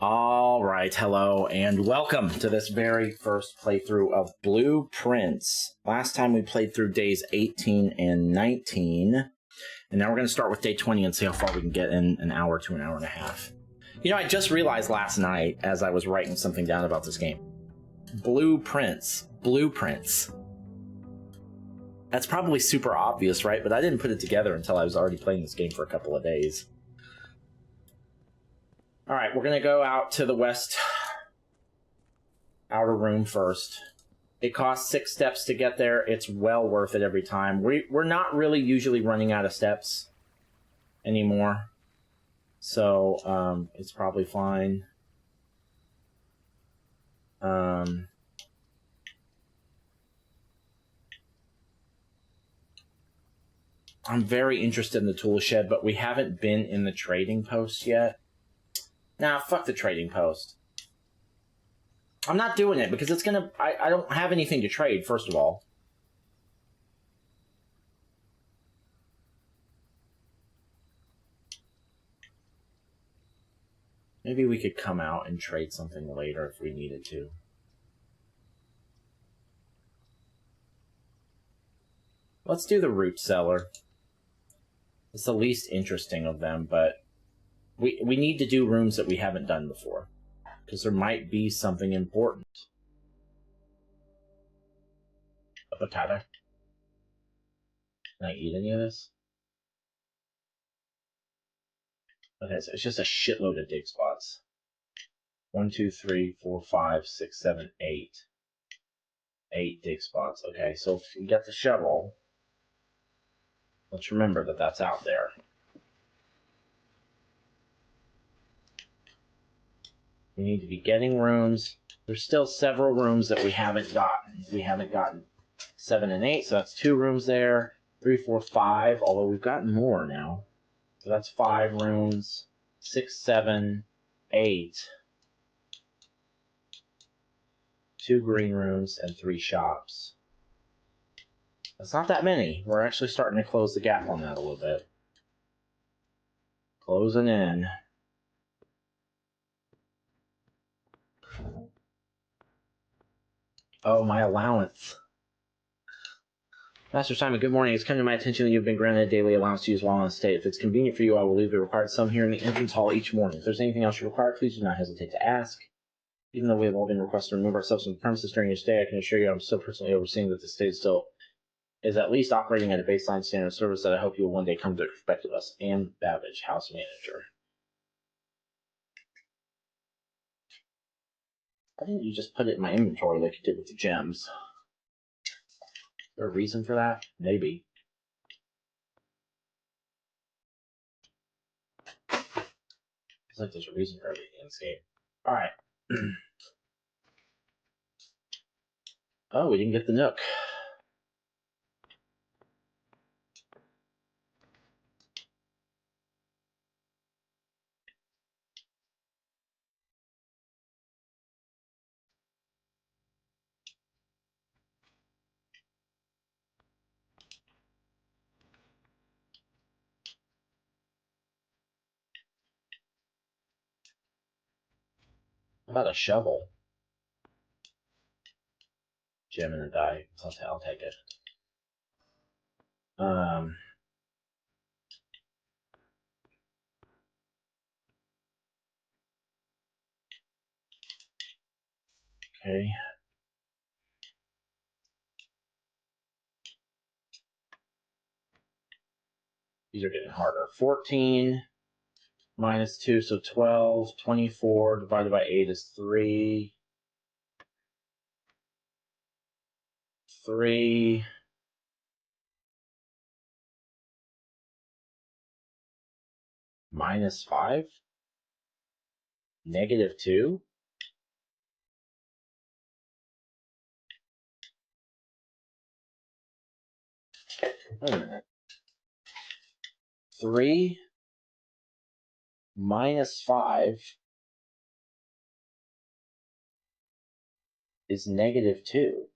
Alright, hello, and welcome to this very first playthrough of Blueprints. Last time we played through days 18 and 19, and now we're going to start with day 20 and see how far we can get in an hour to an hour and a half. You know, I just realized last night, as I was writing something down about this game, Blueprints. That's probably super obvious, right? But I didn't put it together until I was already playing this game for a couple of days. Alright, we're going to go out to the west outer room first. It costs 6 steps to get there. It's well worth it every time. We're not really usually running out of steps anymore. So, it's probably fine. I'm very interested in the tool shed, but we haven't been in the trading post yet. Nah, fuck the trading post. I'm not doing it because it's gonna... I don't have anything to trade, first of all. Maybe we could come out and trade something later if we needed to. Let's do the root cellar. It's the least interesting of them, but we need to do rooms that we haven't done before, because there might be something important. A potato. Can I eat any of this? Okay, so it's just a shitload of dig spots. 1, 2, 3, 4, 5, 6, 7, 8. 8 dig spots. Okay, so if you get the shovel, let's remember that that's out there. We need to be getting rooms. There's still several rooms that we haven't gotten. We haven't gotten 7 and 8, so that's 2 rooms there. 3, 4, 5, although we've gotten more now. So that's 5 rooms. 6, 7, 8. 2 green rooms and 3 shops. That's not that many. We're actually starting to close the gap on that a little bit. Closing in. Oh, my allowance. Master Simon, good morning. It's come to my attention that you've been granted a daily allowance to use while on state. If it's convenient for you, I will leave the required sum here in the entrance hall each morning. If there's anything else you require, please do not hesitate to ask. Even though we have all been requested to remove ourselves from the premises during your stay, I can assure you I'm still personally overseeing that the state still is at least operating at a baseline standard of service that I hope you will one day come to expect of us. Ann Babbage, house manager. Why didn't you just put it in my inventory like you did with the gems? Is there a reason for that? Maybe. It's like there's a reason for everything in this game. Alright. Oh, we didn't get the nook. How about a shovel? Gem and a die. I'll take it. Okay. These are getting harder. 14 minus 2, so 12. 24 divided by 8 is 3. 3. Minus 5. Negative 2. Wait a minute. 3 minus 5 is negative 2.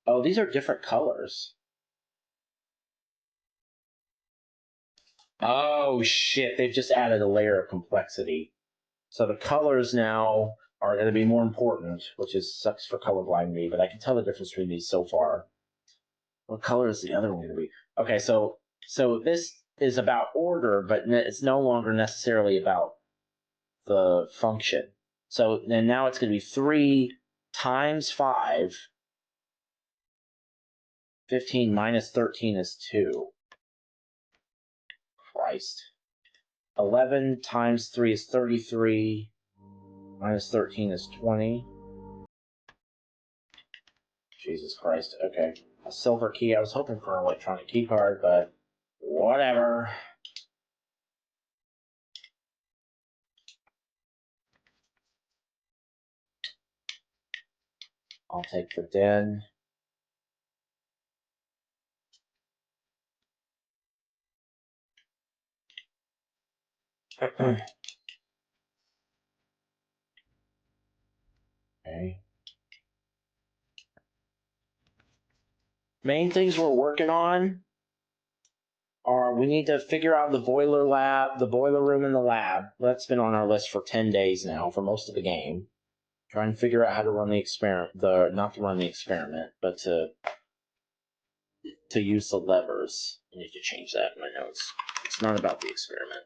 Oh, these are different colors. Oh, shit. They've just added a layer of complexity. So the colors now are going to be more important, which sucks for colorblind me, but I can tell the difference between these so far. What color is the other one going to be? Okay, so this is about order, but it's no longer necessarily about the function. So then now it's going to be 3 times 5. 15 minus 13 is 2. Christ. 11 times 3 is 33. Minus 13 is 20. Jesus Christ. Okay. A silver key. I was hoping for an electronic key card, but whatever. I'll take the den. Okay. Main things we're working on are we need to figure out the boiler room and the lab. That's been on our list for 10 days now for most of the game. Trying to figure out how to run the experiment, not to run the experiment, but to use the levers. I need to change that in my notes. It's not about the experiment.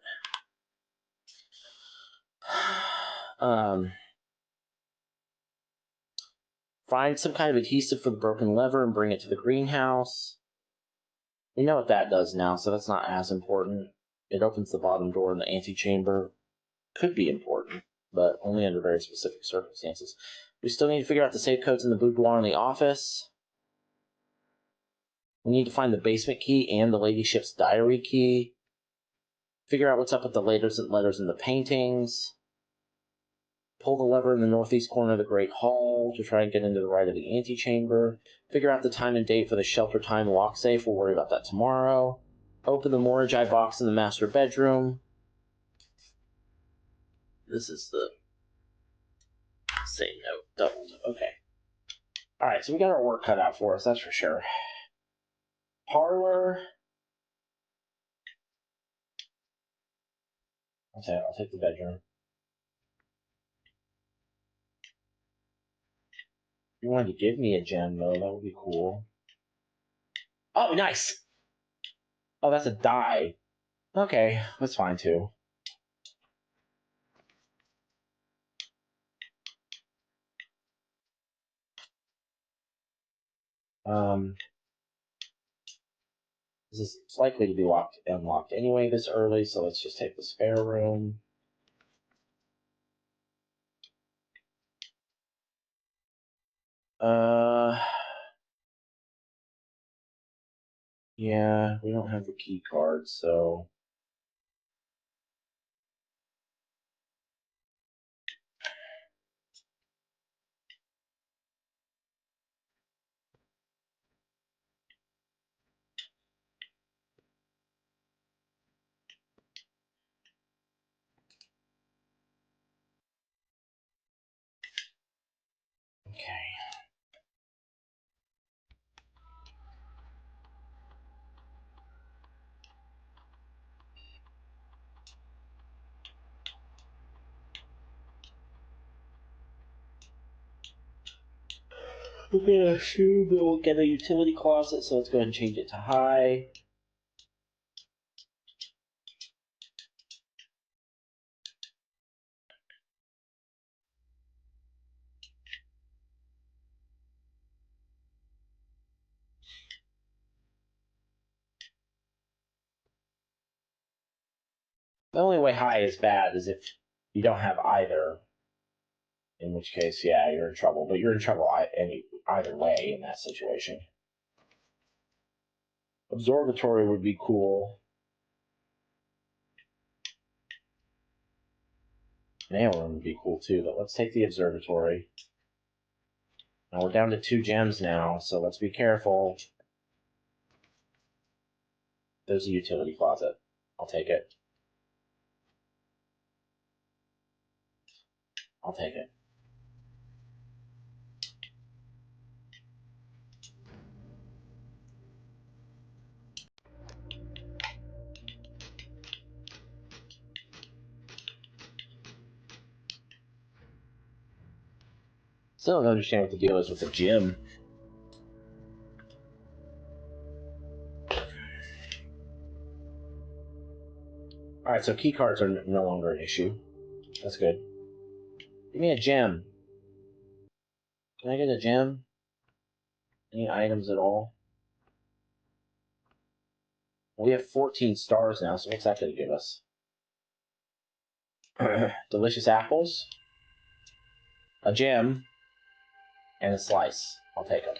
Find some kind of adhesive for the broken lever and bring it to the greenhouse. We know what that does now, so that's not as important. It opens the bottom door in the antechamber. Could be important, but only under very specific circumstances. We still need to figure out the safe codes in the boudoir in the office. We need to find the basement key and the ladyship's diary key. Figure out what's up with the letters in the paintings. Pull the lever in the northeast corner of the Great Hall to try and get into the right of the antechamber. Figure out the time and date for the shelter time lock safe. We'll worry about that tomorrow. Open the Moragi box in the master bedroom. This is the same note, doubled. Okay. Alright, so we got our work cut out for us, that's for sure. Parlor. Okay, I'll take the bedroom. If you wanted to give me a gem, though, that would be cool. Oh, nice! Oh, that's a die. Okay, that's fine, too. This is likely to be unlocked anyway this early, so let's just take the spare room. Yeah, we don't have the key card, so... Okay. We're gonna assume that we'll get a utility closet, so let's go ahead and change it to high. The only way high is bad is if you don't have either. In which case, yeah, you're in trouble. But you're in trouble either way in that situation. Observatory would be cool. Nail room would be cool too, but let's take the observatory. Now we're down to 2 gems now, so let's be careful. There's a utility closet. I'll take it. I'll take it. Still don't understand what the deal is with the gym. Alright, so key cards are no longer an issue. That's good. Give me a gem. Can I get a gem? Any items at all? We have 14 stars now, so what's that going to give us? Delicious apples, a gem, and a slice. I'll take them.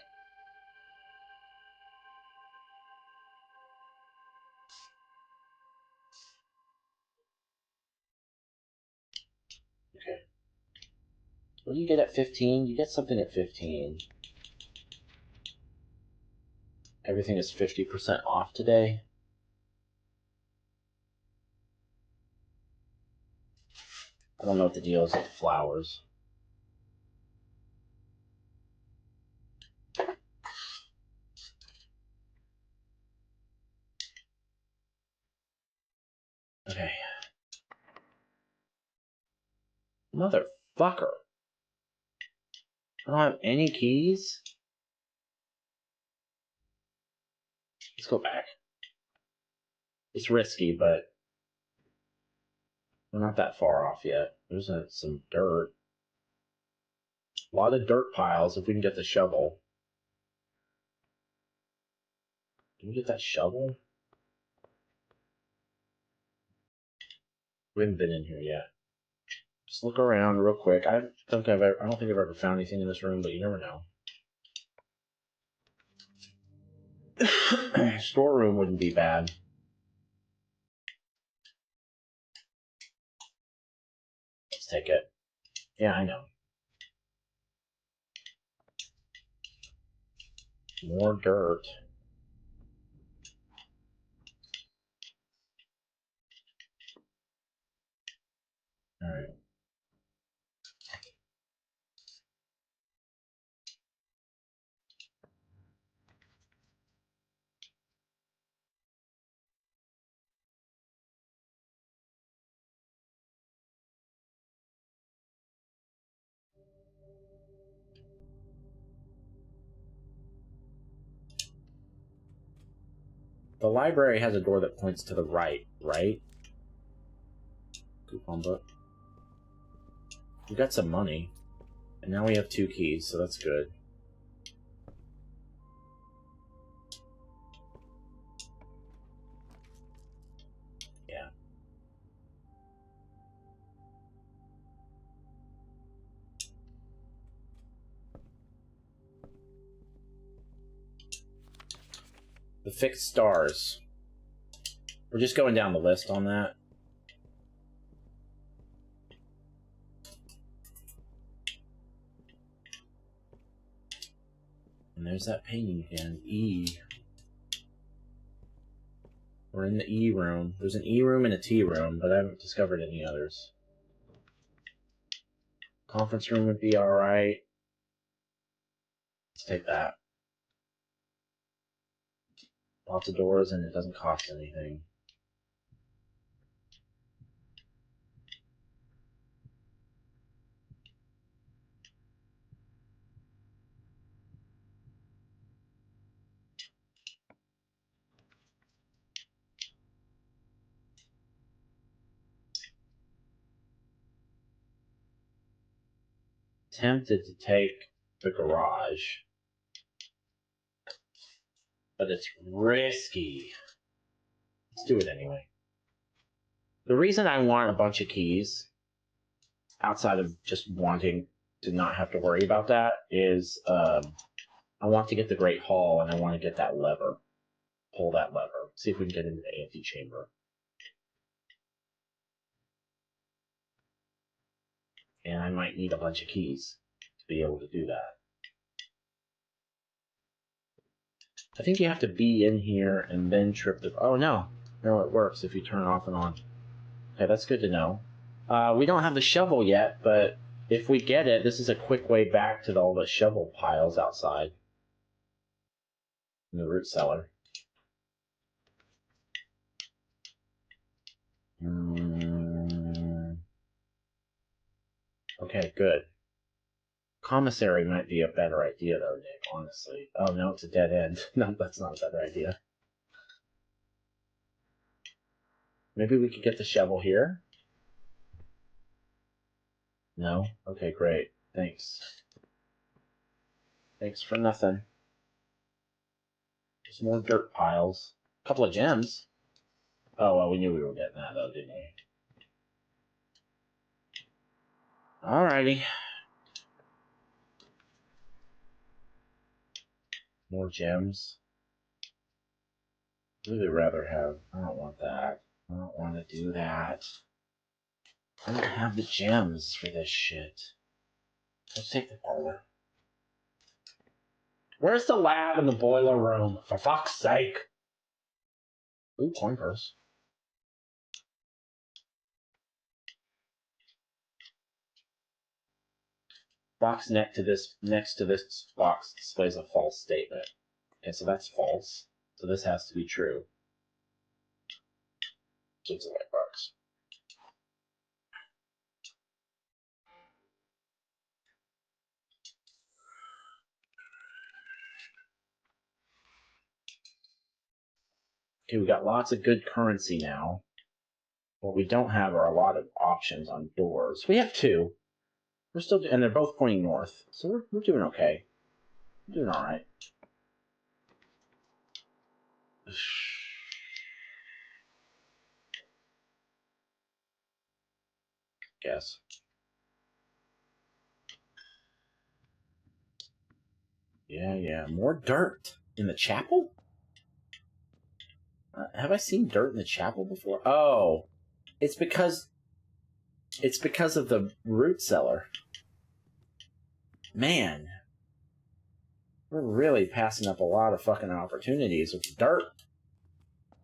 Okay. What do you get at 15? You get something at 15. Everything is 50% off today. I don't know what the deal is with the flowers. Okay. Motherfucker. I don't have any keys? Let's go back. It's risky, but we're not that far off yet. There's some dirt. A lot of dirt piles if we can get the shovel. Can we get that shovel? We haven't been in here yet. Just look around real quick. I don't think I've ever found anything in this room, but you never know. Storeroom wouldn't be bad. Let's take it. Yeah, I know. More dirt. Alright. The library has a door that points to the right, right? Coupon book. We got some money. And now we have 2 keys, so that's good. Yeah. The fixed stars. We're just going down the list on that. And there's that painting again. E. We're in the E room. There's an E room and a T room, but I haven't discovered any others. Conference room would be alright. Let's take that. Lots of doors and it doesn't cost anything. Tempted to take the garage, but it's risky. Let's do it anyway. The reason I want a bunch of keys, outside of just wanting to not have to worry about that, is I want to get the Great Hall and I want to get that lever. Pull that lever. See if we can get into the antechamber. And I might need a bunch of keys to be able to do that. I think you have to be in here and then trip the... Oh, no. No, it works if you turn it off and on. Okay, that's good to know. We don't have the shovel yet, but if we get it, this is a quick way back to all the shovel piles outside. In the root cellar. Okay, good. Commissary might be a better idea, though, Nick, honestly. Oh, no, it's a dead end. No, that's not a better idea. Maybe we could get the shovel here? No? Okay, great. Thanks. Thanks for nothing. Just more dirt piles. A couple of gems. Oh, well, we knew we were getting that, though, didn't we? Alrighty. More gems. Really rather have... I don't want that. I don't want to do that. I don't have the gems for this shit. Let's take the parlor. Where's the lab and the boiler room? For fuck's sake! Ooh, coin purse. Box next to this box displays a false statement. Okay, so that's false. So this has to be true. So it's a white box. Okay, we got lots of good currency now. What we don't have are a lot of options on doors. We have two. We're still, and they're both pointing north, so we're doing okay. We're doing all right. Guess. Yeah. More dirt in the chapel. Have I seen dirt in the chapel before? Oh, it's because of the root cellar. Man, we're really passing up a lot of fucking opportunities with dirt.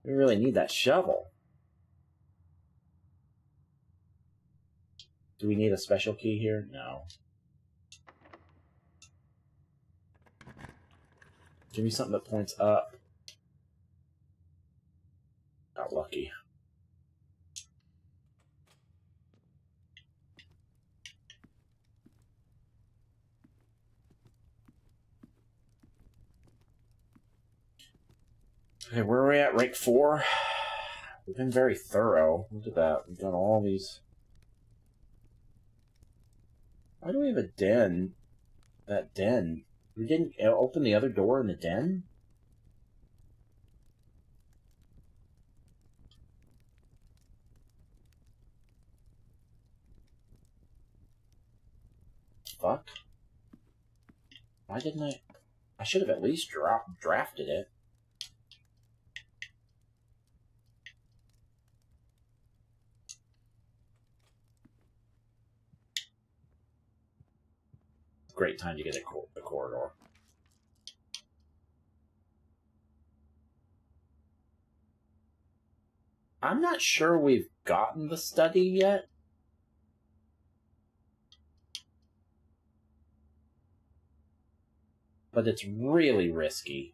We really need that shovel. Do we need a special key here? No. Give me something that points up. Got lucky. Okay, where are we at? Rank 4? We've been very thorough. Look at that. We've done all these. Why do we have a den? That den. We didn't open the other door in the den? Fuck. Why didn't I? I should have at least drafted it. Great time to get a corridor. I'm not sure we've gotten the study yet. But it's really risky.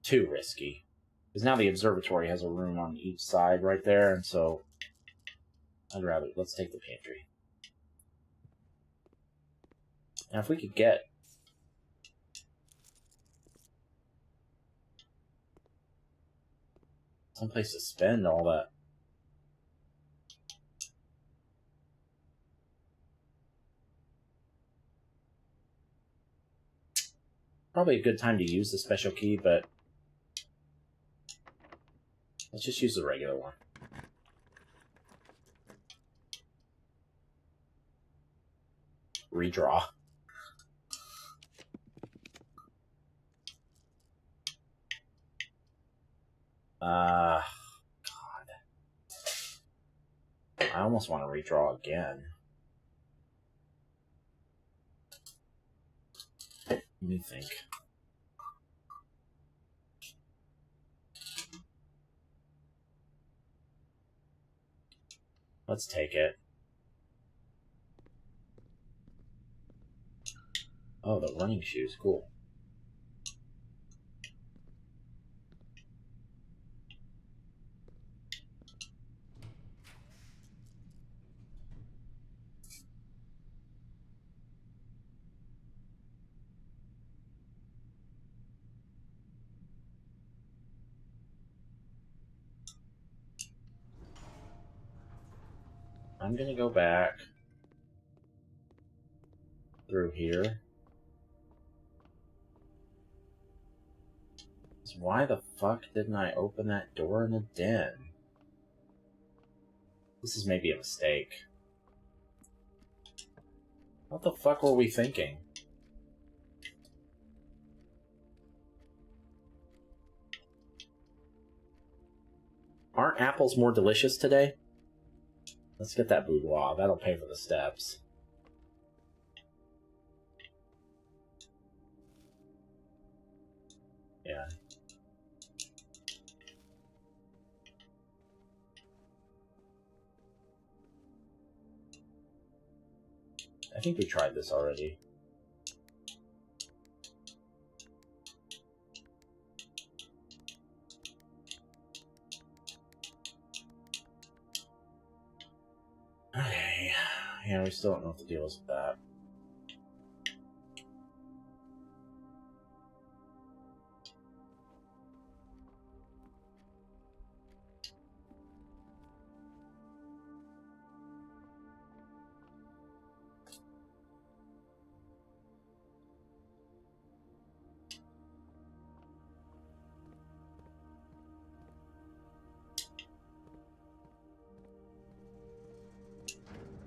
Too risky. Because now the observatory has a room on each side right there, and so I'd rather... Let's take the pantry. Now if we could get... someplace to spend all that... Probably a good time to use the special key, but... let's just use the regular one. Redraw. God. I almost want to redraw again. Let me think. Let's take it. Oh, the running shoes. Cool. I'm gonna go back through here. So why the fuck didn't I open that door in the den? This is maybe a mistake. What the fuck were we thinking? Aren't apples more delicious today? Let's get that boudoir. That'll pay for the steps. Yeah. I think we tried this already. Okay. Yeah, we still don't know what the deal is with that.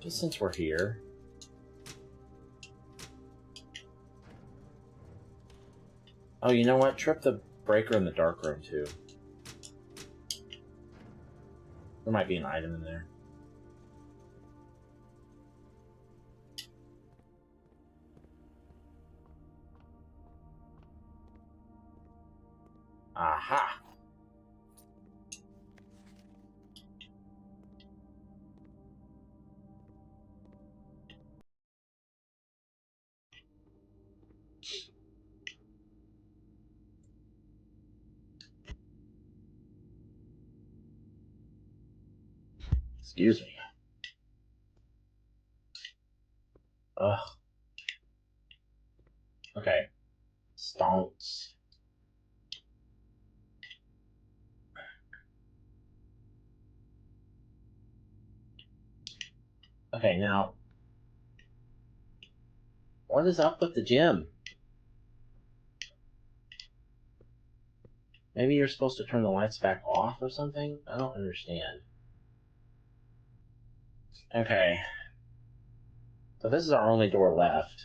Just since we're here. Oh, you know what? Trip the breaker in the dark room, too. There might be an item in there. Aha! Excuse me. Ugh. Okay. Stonks. Okay, now... what is up with the gym? Maybe you're supposed to turn the lights back off or something? I don't understand. Okay. So this is our only door left.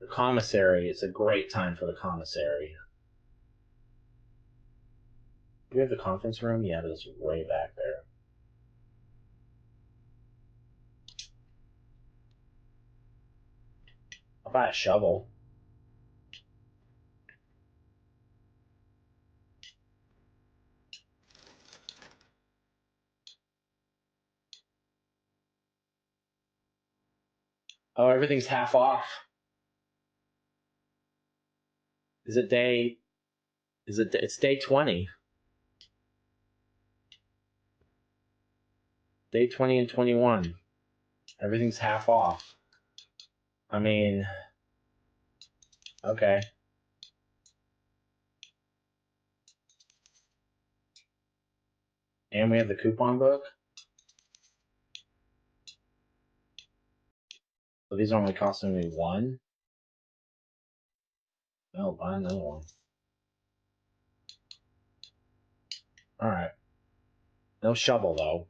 The commissary is a great time for the commissary. Do we have the conference room? Yeah, it is way back there. I'll buy a shovel. Oh, everything's half off. Is it day... it's day 20. Day 20 and 21. Everything's half off. I mean... okay. And we have the coupon book. So these are only costing me one. Oh, buy another one. Alright. No shovel, though.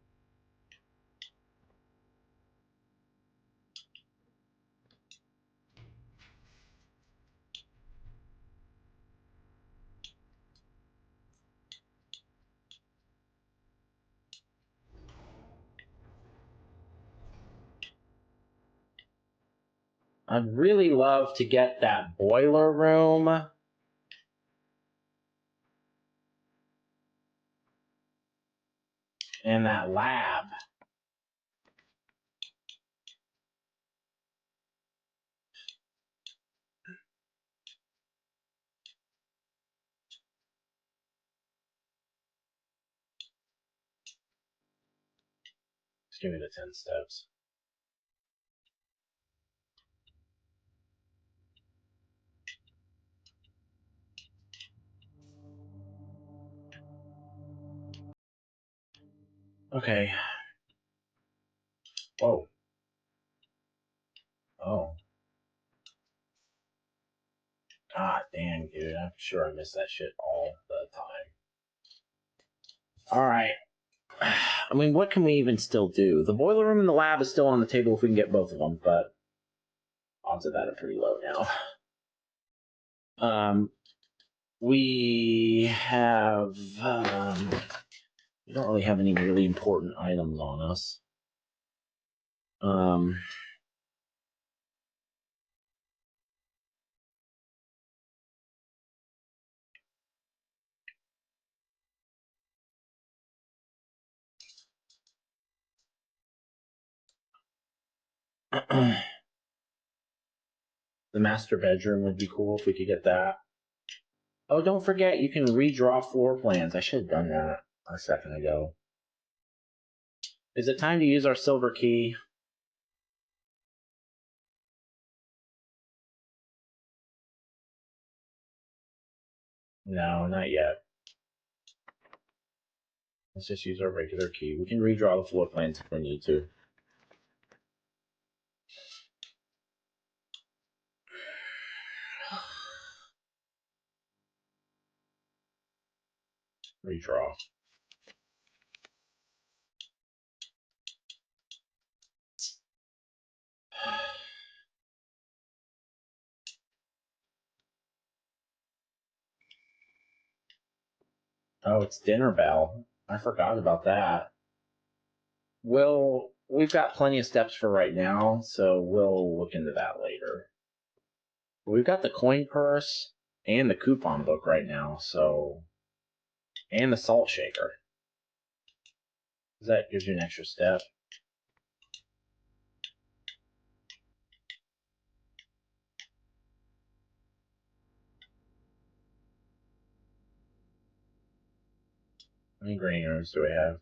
I'd really love to get that boiler room. And that lab. Just give me the 10 steps. Okay. Whoa. Oh. God damn, dude. I'm sure I miss that shit all the time. Alright. I mean, what can we even still do? The boiler room and the lab is still on the table if we can get both of them, but odds of that are pretty low now. We have... we don't really have any really important items on us. The master bedroom would be cool if we could get that. Oh, don't forget, you can redraw floor plans. I should have done that a second ago. Is it time to use our silver key? No, not yet. Let's just use our regular key. We can redraw the floor plans if we need to. Redraw. Oh, it's dinner bell. I forgot about that. We've got plenty of steps for right now, so we'll look into that later. We've got the coin purse and the coupon book right now, so... And the salt shaker. That gives you an extra step. How many green rooms do we have?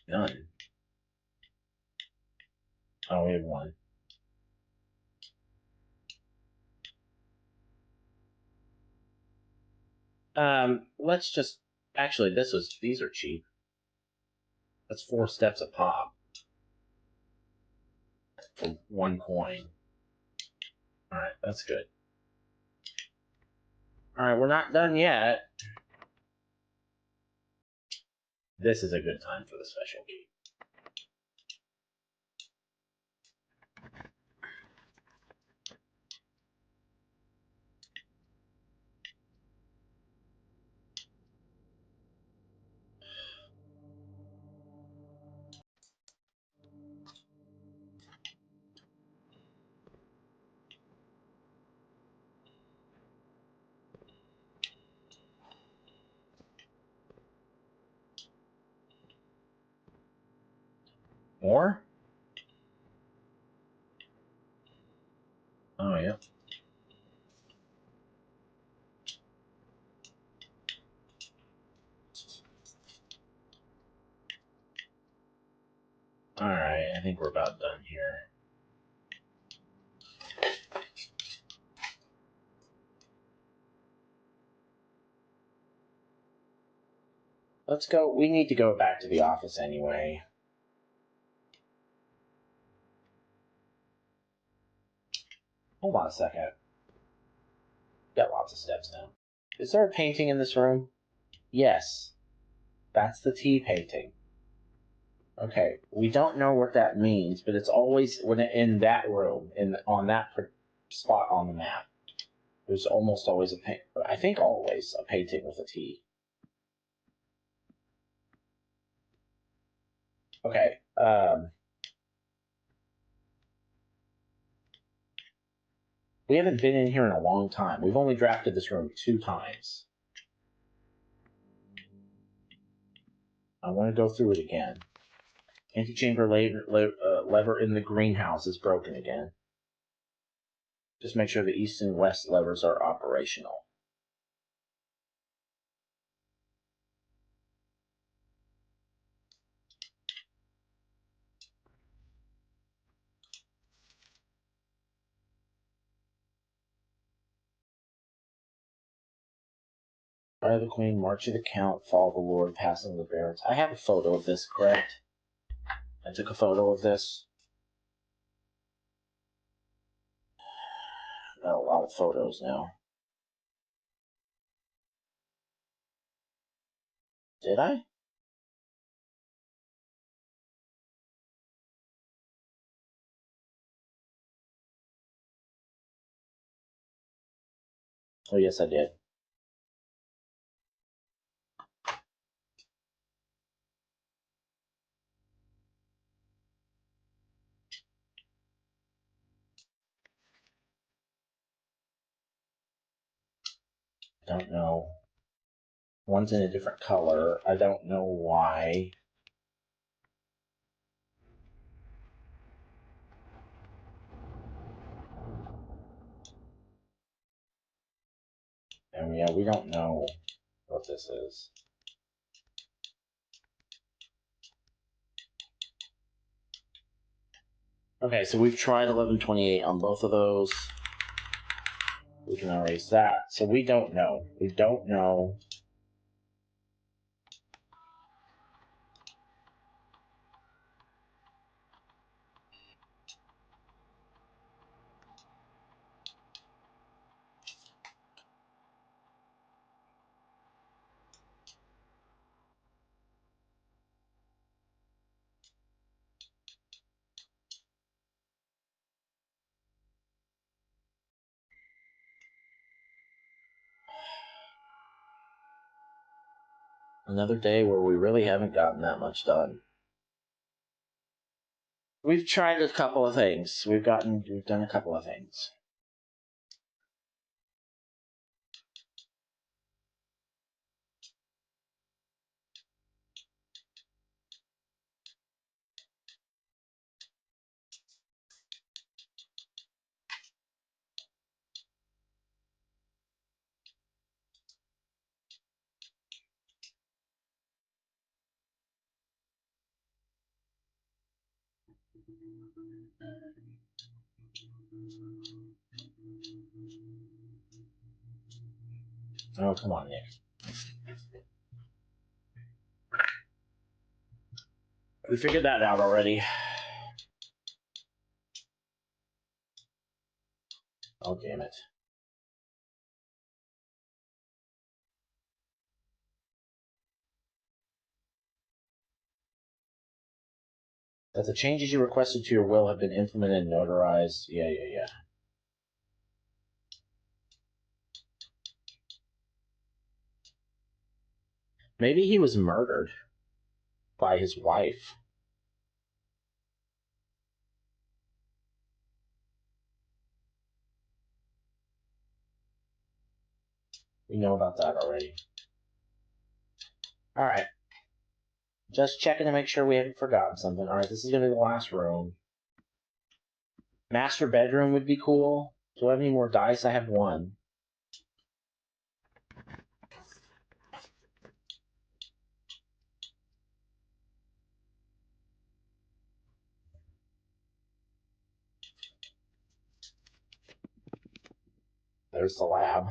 None. Oh, we have one. Let's just... Actually, these are cheap. That's 4 steps a pop. For 1 coin. Alright, that's good. Alright, we're not done yet. This is a good time for the special key. More? Oh, yeah. Alright, I think we're about done here. Let's go. We need to go back to the office anyway. Hold on a second. Got lots of steps now. Is there a painting in this room? Yes. That's the tea painting. Okay, we don't know what that means, but it's always in that room, on that spot on the map. There's almost always I think always a painting with a T. Okay, we haven't been in here in a long time. We've only drafted this room 2 times. I want to go through it again. Antechamber lever in the greenhouse is broken again. Just make sure the east and west levers are operational. Bride of the Queen, March of the Count, Fall of the Lord, Passing of the Barons. I have a photo of this, correct? I took a photo of this. Got a lot of photos now. Did I? Oh, yes, I did. I don't know. One's in a different color. I don't know why. And yeah, we don't know what this is. Okay, so we've tried 1128 on both of those. We can erase that. So we don't know. We don't know. Another day where we really haven't gotten that much done. We've tried a couple of things. We've done a couple of things. Oh, come on, Nick. We figured that out already. Oh, damn it. That the changes you requested to your will have been implemented and notarized. Yeah. Maybe he was murdered by his wife. We know about that already. Alright. Just checking to make sure we haven't forgotten something. Alright, this is going to be the last room. Master bedroom would be cool. Do I have any more dice? I have one. There's the lab.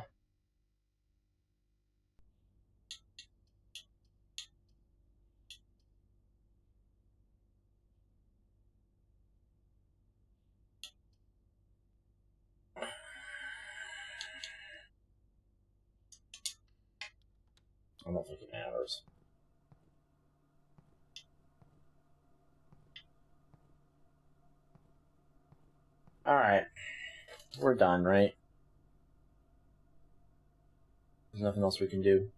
I don't think it matters. Alright. We're done, right? There's nothing else we can do.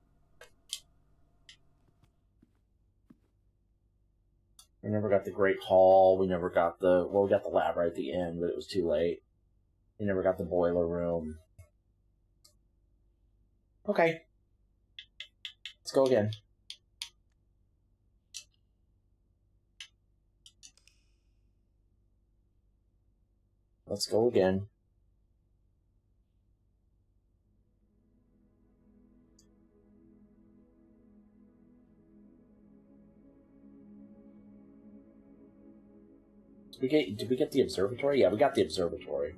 We never got the Great Hall. We never got the... Well, we got the lab right at the end, but it was too late. We never got the boiler room. Okay. Let's go again. Let's go again. Did we get the observatory? Yeah, we got the observatory.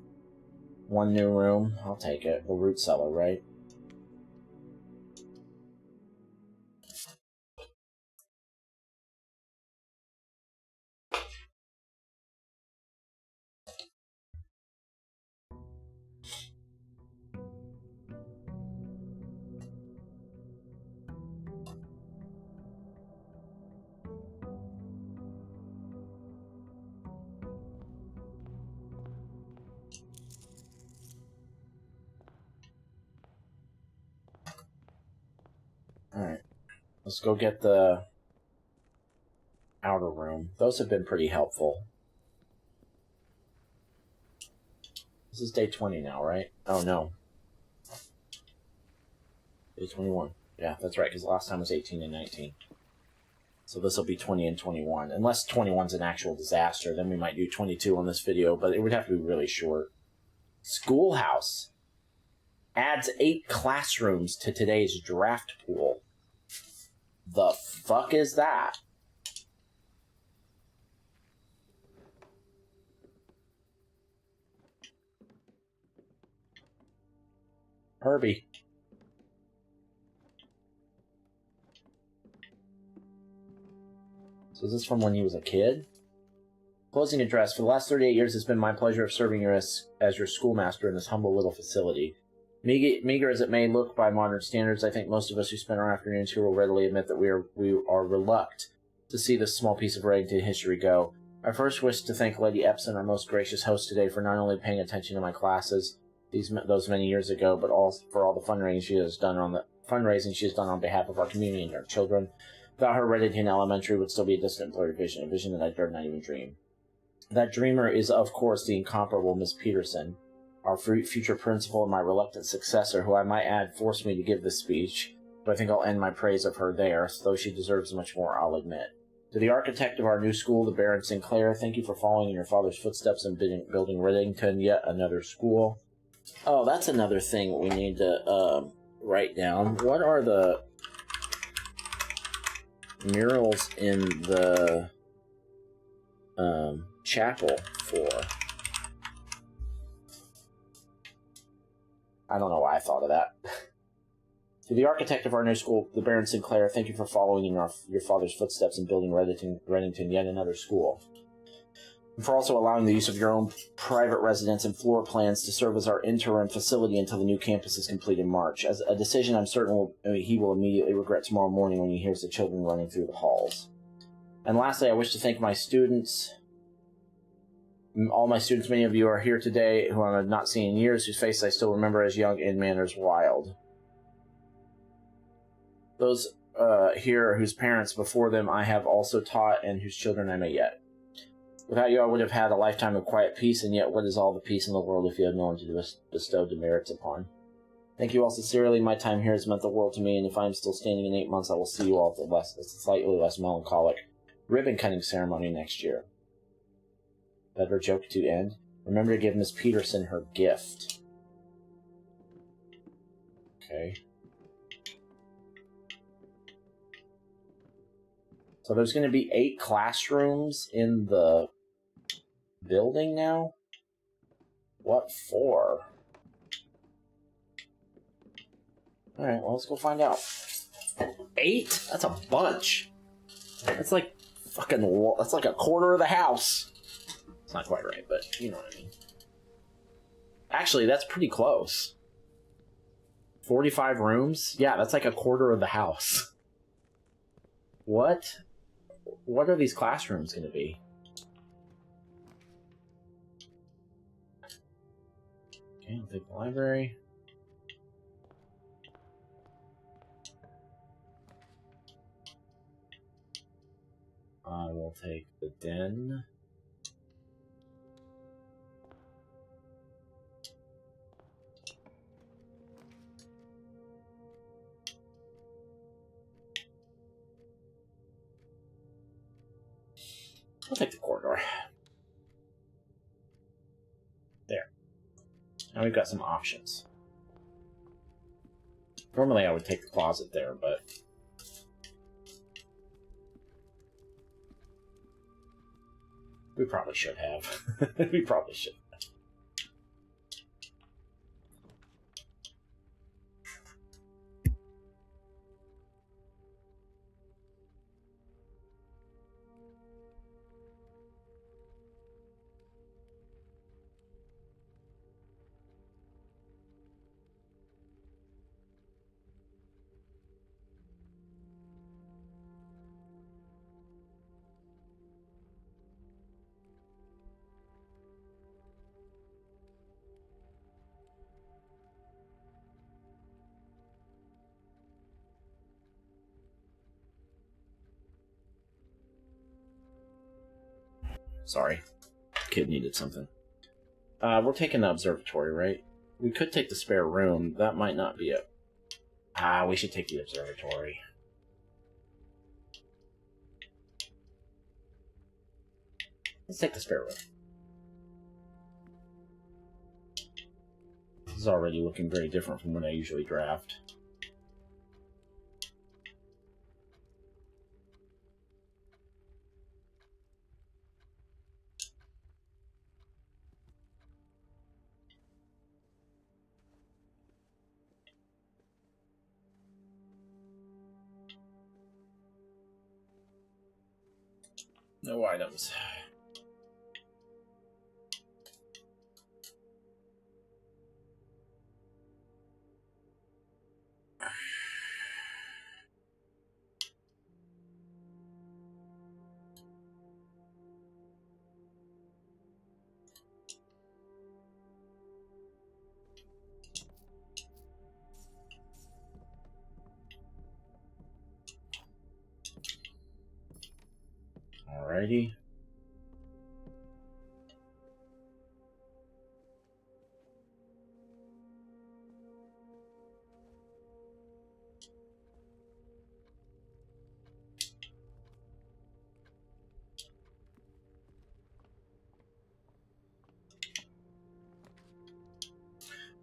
One new room. I'll take it. The root cellar, right? Alright. Let's go get the outer room. Those have been pretty helpful. This is day 20 now, right? Oh, no. Day 21. Yeah, that's right, because last time was 18 and 19. So this will be 20 and 21. Unless 21's an actual disaster, then we might do 22 on this video, but it would have to be really short. Schoolhouse adds 8 classrooms to today's draft pool. The fuck is that? Herbie. So is this from when he was a kid? Closing address. For the last 38 years, it's been my pleasure of serving you as your schoolmaster in this humble little facility. Meager as it may look by modern standards, I think most of us who spend our afternoons here will readily admit that we are reluctant to see this small piece of Reddington history go. I first wish to thank Lady Epson, our most gracious host today, for not only paying attention to my classes those many years ago, but for all the fundraising she has done on behalf of our community and our children. Without her, Reddington Elementary would still be a distant blurred vision, a vision that I dared not even dream. That dreamer is, of course, the incomparable Miss Peterson, our future principal and my reluctant successor, who I might add forced me to give this speech, but I think I'll end my praise of her there, though she deserves much more, I'll admit. To the architect of our new school, the Baron Sinclair, thank you for following in your father's footsteps and building Reddington yet another school. Oh, that's another thing we need to write down. What are the murals in the chapel for? I don't know why I thought of that. To the architect of our new school, the Baron Sinclair, thank you for following in your father's footsteps and building Reddington yet another school. And for also allowing the use of your own private residence and floor plans to serve as our interim facility until the new campus is complete in March. As a decision I'm certain he will immediately regret tomorrow morning when he hears the children running through the halls. And lastly, I wish to thank my students. All my students, many of you are here today who I have not seen in years, whose faces I still remember as young and manners wild. Those here whose parents before them I have also taught and whose children I may yet. Without you, I would have had a lifetime of quiet peace, and yet what is all the peace in the world if you have no one to bestow demerits upon? Thank you all sincerely. My time here has meant the world to me, and if I am still standing in 8 months, I will see you all at the slightly less melancholic ribbon-cutting ceremony next year. Better joke to end. Remember to give Miss Peterson her gift. Okay. So there's going to be 8 classrooms in the building now? What for? Alright, well, let's go find out. 8? That's a bunch. That's like that's like a quarter of the house. It's not quite right, but you know what I mean. Actually, that's pretty close. 45 rooms? Yeah, that's like a quarter of the house. What? What are these classrooms going to be? Okay, I'll take the library. I will take the den. I'll take the corridor. There. Now we've got some options. Normally I would take the closet there, but we probably should have. We probably should. Sorry. Kid needed something. We're taking the observatory, right? We could take the spare room. That might not be it. We should take the observatory. Let's take the spare room. This is already looking very different from when I usually draft. No items. Alrighty.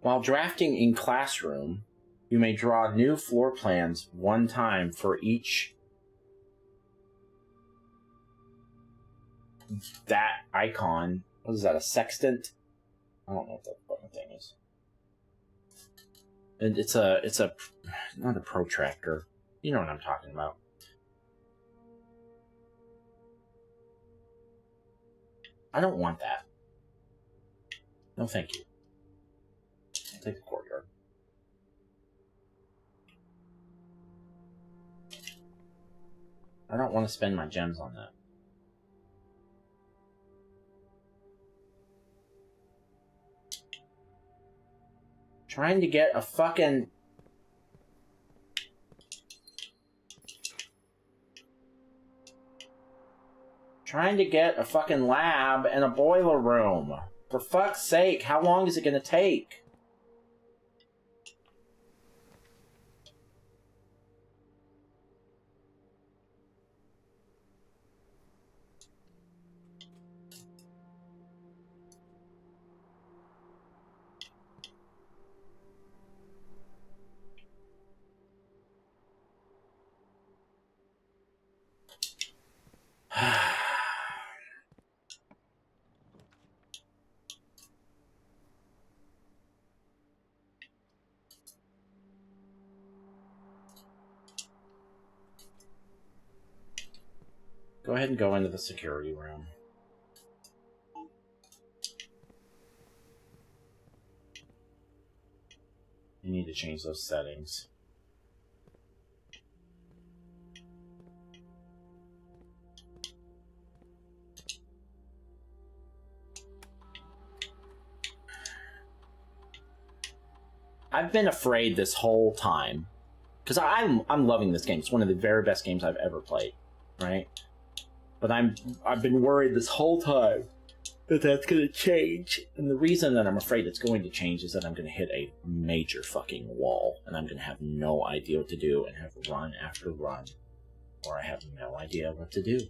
While drafting in Classroom, you may draw new floor plans one time for each that icon. What is that, a sextant? I don't know what that fucking thing is. And it's a not a protractor. You know what I'm talking about. I don't want that. No, thank you. I'll take the courtyard. I don't want to spend my gems on that. Trying to get a fucking... Trying to get a fucking lab and a boiler room. For fuck's sake, how long is it going to take? Go ahead and go into the security room. You need to change those settings. I've been afraid this whole time, because I'm loving this game. It's one of the very best games I've ever played, right? But I've been worried this whole time that that's going to change. And the reason that I'm afraid it's going to change is that I'm going to hit a major fucking wall, and I'm going to have no idea what to do, and have run after run, or I have no idea what to do.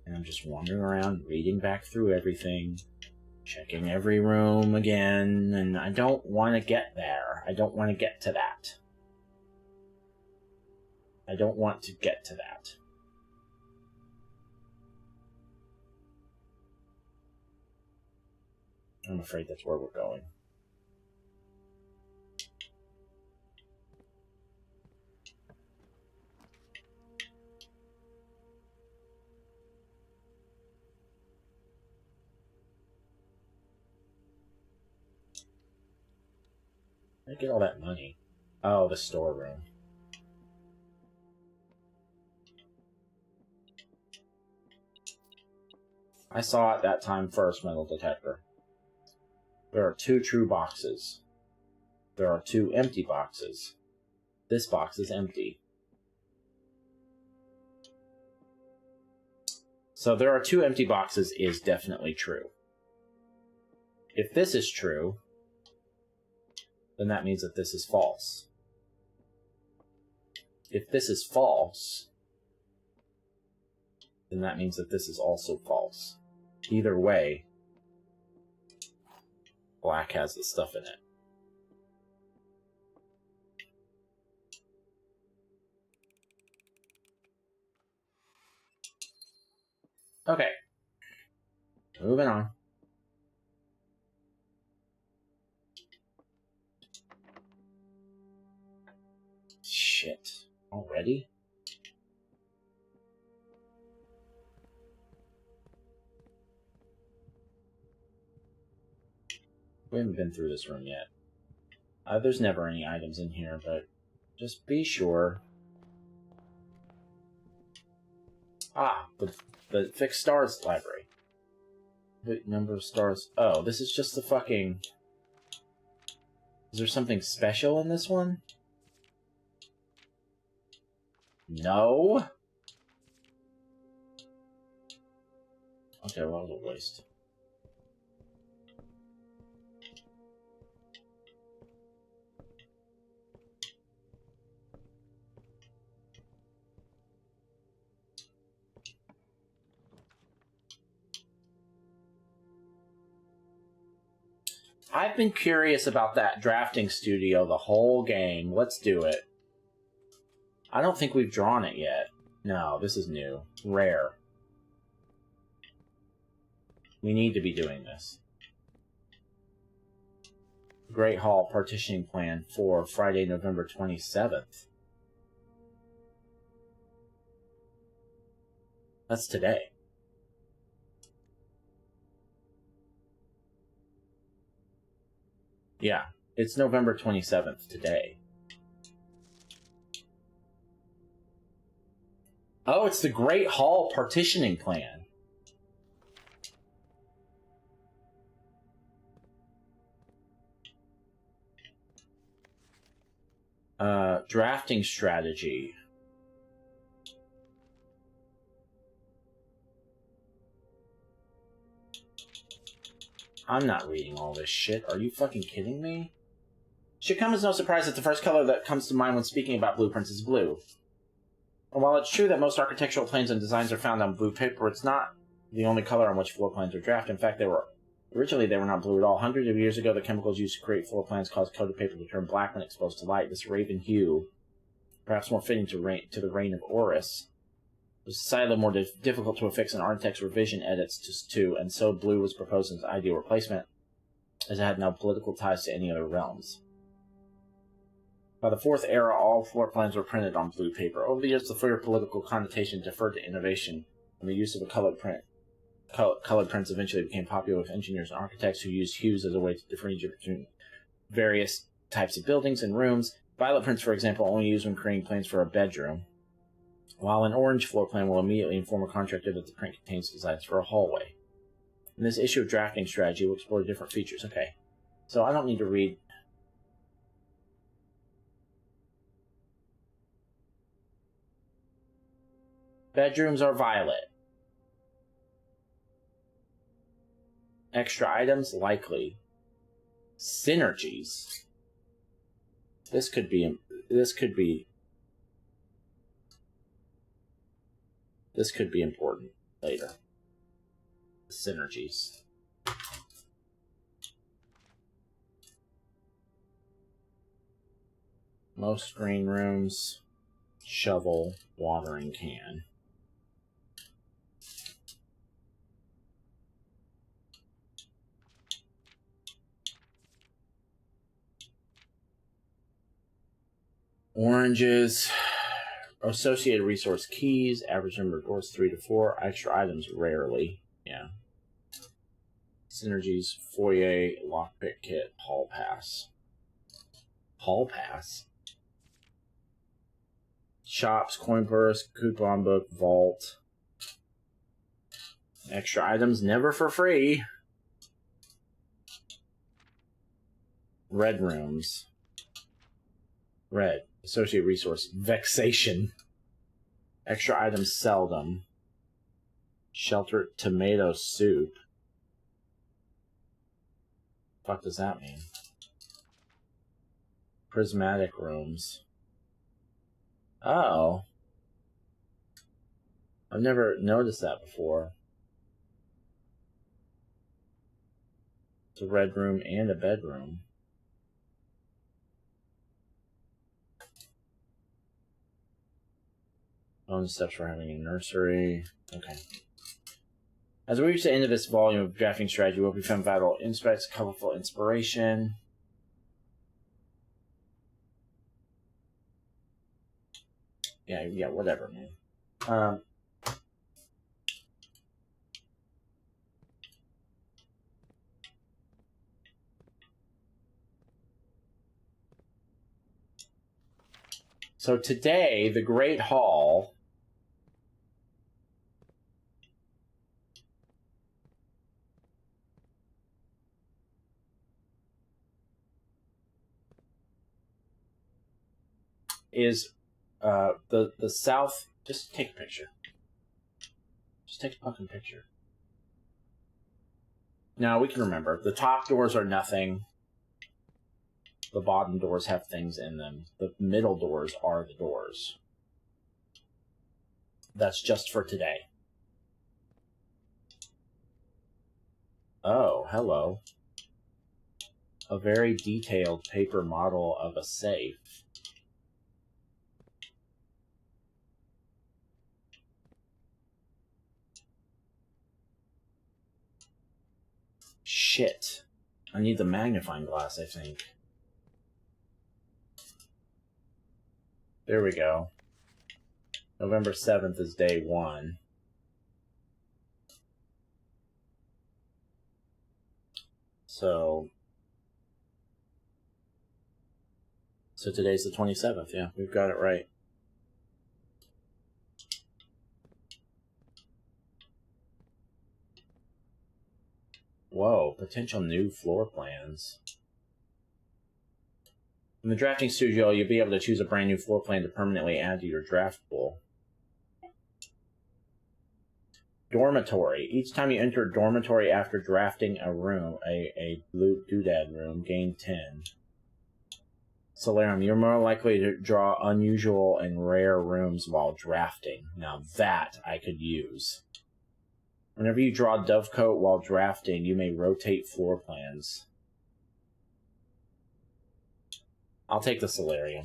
And I'm just wandering around, reading back through everything, checking every room again, and I don't want to get there. I don't want to get to that. I don't want to get to that. I'm afraid that's where we're going. I get all that money. Oh, the storeroom. I saw it that time first, metal detector. There are 2 true boxes. There are 2 empty boxes. This box is empty. So there are 2 empty boxes is definitely true. If this is true, then that means that this is false. If this is false, then that means that this is also false. Either way, black has the stuff in it. Okay. Moving on. Shit. Already? We haven't been through this room yet. There's never any items in here, but just be sure. Ah, the fixed stars library. The number of stars. Oh, this is just the fucking... Is there something special in this one? No? Okay, well, that was a waste. I've been curious about that drafting studio the whole game. Let's do it. I don't think we've drawn it yet. No, this is new. Rare. We need to be doing this. Great Hall partitioning plan for Friday, November 27th. That's today. Yeah, it's November 27th today. Oh, it's the Great Hall partitioning plan. Drafting strategy. I'm not reading all this shit. Are you fucking kidding me? Should come as no surprise that the first color that comes to mind when speaking about blueprints is blue. And while it's true that most architectural plans and designs are found on blue paper, it's not the only color on which floor plans are drafted. In fact, originally they were not blue at all. Hundreds of years ago, the chemicals used to create floor plans caused coated paper to turn black when exposed to light. This raven hue, perhaps more fitting to the reign of Horus, was decidedly more difficult to affix in architect's revision edits to, and so blue was proposed as an ideal replacement, as it had no political ties to any other realms. By the Fourth Era, all floor plans were printed on blue paper. Over the years, the further political connotation deferred to innovation, and the use of a colored print. Colored prints eventually became popular with engineers and architects who used hues as a way to differentiate between various types of buildings and rooms. Violet prints, for example, only used when creating plans for a bedroom, while an orange floor plan will immediately inform a contractor that the print contains designs for a hallway. In this issue of drafting strategy, we'll explore different features. Okay, so I don't need to read. Bedrooms are violet. Extra items, likely. Synergies. This could be important later. Synergies. Most green rooms, shovel, watering can. Oranges, associated resource keys, average number of doors 3 to 4, extra items rarely, yeah. Synergies, foyer, lockpick kit, hall pass. Hall pass? Shops, coin purse, coupon book, vault. Extra items, never for free. Red rooms. Red. Associate resource. Vexation. Extra items seldom. Sheltered tomato soup. Fuck does that mean? Prismatic rooms. Oh. I've never noticed that before. It's a red room and a bedroom. Bonus steps for having a nursery. Okay. As we reach the end of this volume of drafting strategy, we'll become vital insights, colorful inspiration. Yeah, whatever, man. So today, the Great Hall is the south. Just take a picture. Just take a fucking picture. Now we can remember the top doors are nothing. The bottom doors have things in them. The middle doors are the doors. That's just for today. Oh, hello. A very detailed paper model of a safe. Shit. I need the magnifying glass, I think. There we go. November 7th is day 1. So today's the 27th. Yeah, we've got it right. Whoa, potential new floor plans. In the drafting studio, you'll be able to choose a brand new floor plan to permanently add to your draft pool. Dormitory. Each time you enter a dormitory after drafting a room, a blue doodad room, gain 10. Solarium. You're more likely to draw unusual and rare rooms while drafting. Now that I could use. Whenever you draw Dovecote while drafting, you may rotate floor plans. I'll take the solarium.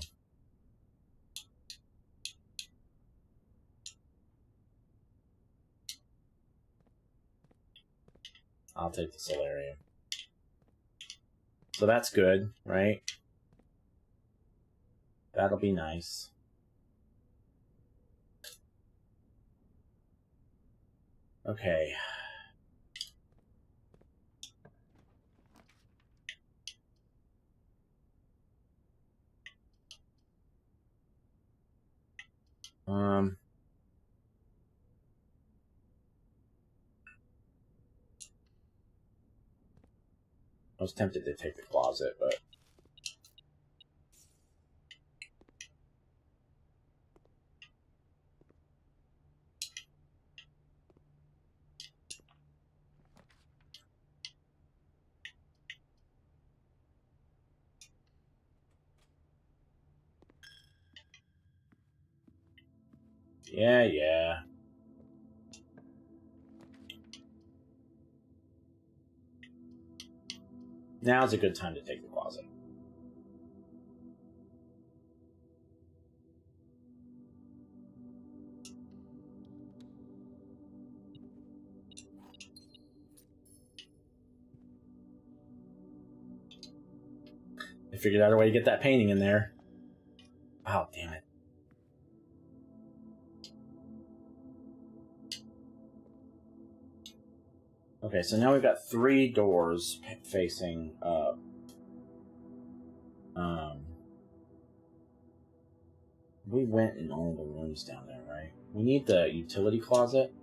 I'll take the solarium. So that's good, right? That'll be nice. Okay. I was tempted to take the closet, but yeah. Now's a good time to take the closet. I figured out a way to get that painting in there. Oh, damn it. Okay, so now we've got 3 doors facing up. We went in all the rooms down there, right? We need the utility closet.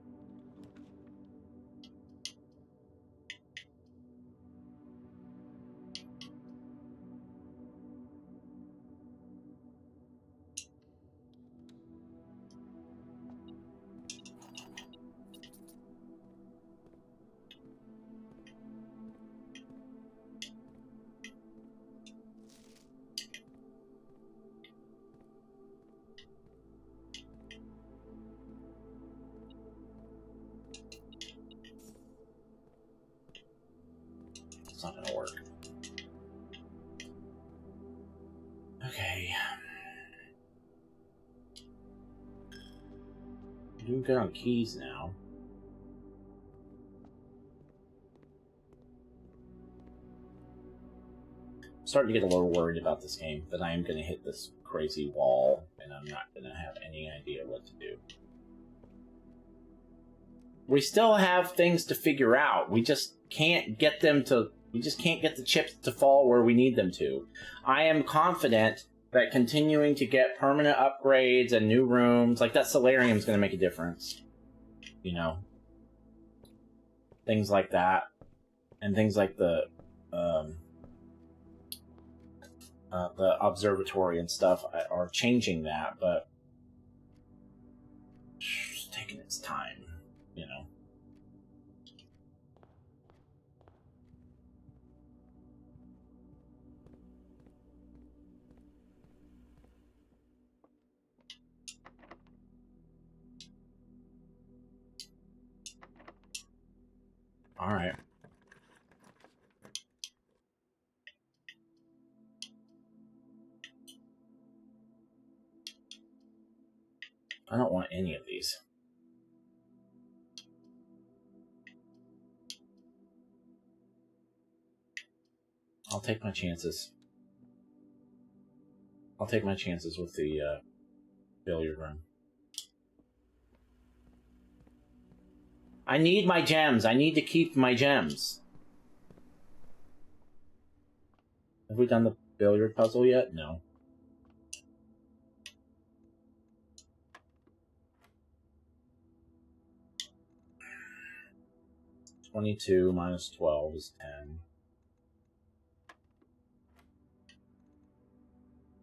not going to work. Okay. I'm doing good on keys now. I'm starting to get a little worried about this game, that I am going to hit this crazy wall, and I'm not going to have any idea what to do. We still have things to figure out. We just can't get them to... We just can't get the chips to fall where we need them to. I am confident that continuing to get permanent upgrades and new rooms, like that solarium, is going to make a difference. You know? Things like that. And things like the observatory and stuff are changing that, but it's taking its time, you know? Alright. I don't want any of these. I'll take my chances. I'll take my chances with the billiard room. I need my gems. I need to keep my gems. Have we done the billiard puzzle yet? No. (22 minus 12 is 10.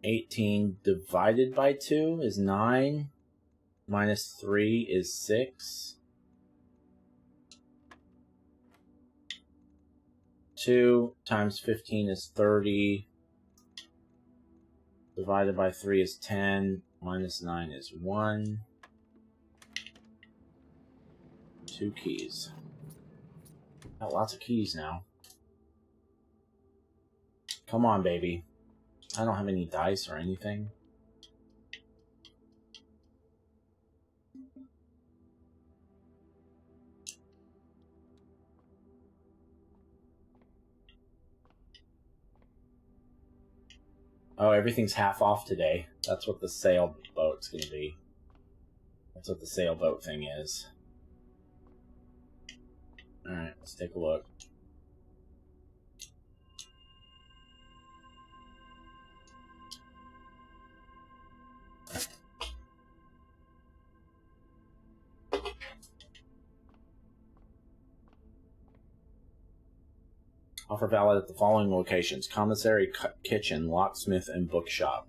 18 divided by 2 is 9. Minus 3 is 6. 2 times 15 is 30. Divided by 3 is 10. Minus 9 is 1. 2 keys. Got lots of keys now. Come on, baby. I don't have any dice or anything. Oh, everything's half off today. That's what the sailboat's gonna be. That's what the sailboat thing is. Alright, let's take a look. Offer valid at the following locations: commissary, kitchen, locksmith, and bookshop.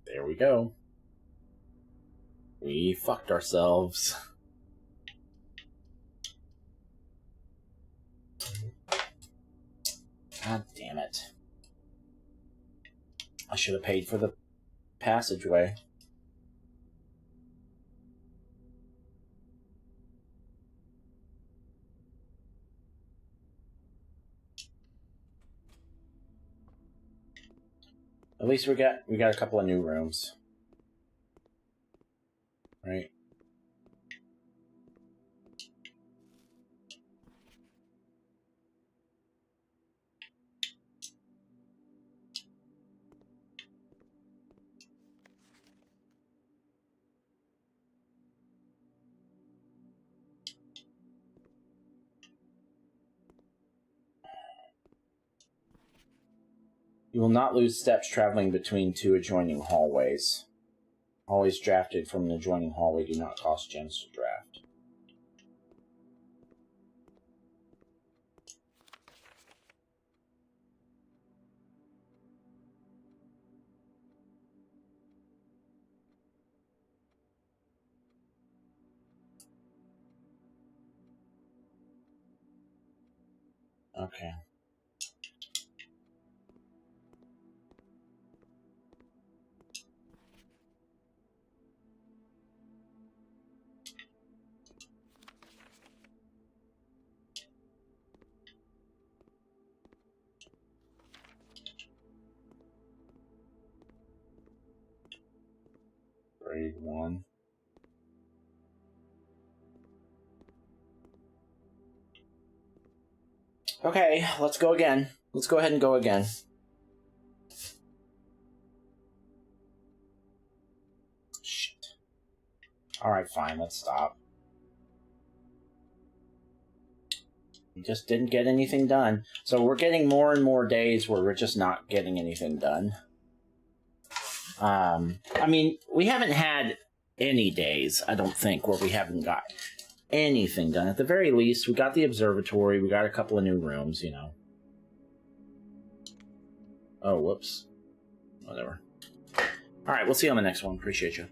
There we go. We fucked ourselves. God damn it. I should have paid for the passageway. At least we got a couple of new rooms. Right? You will not lose steps traveling between 2 adjoining hallways. Hallways drafted from an adjoining hallway do not cost gems to draft. Okay. 3, 1. Okay, let's go again. Let's go ahead and go again. Shit. Alright, fine, let's stop. We just didn't get anything done. So we're getting more and more days where we're just not getting anything done. I mean, we haven't had any days, I don't think, where we haven't got anything done. At the very least, we got the observatory, we got a couple of new rooms, you know. Oh, whoops. Whatever. Alright, we'll see you on the next one. Appreciate you.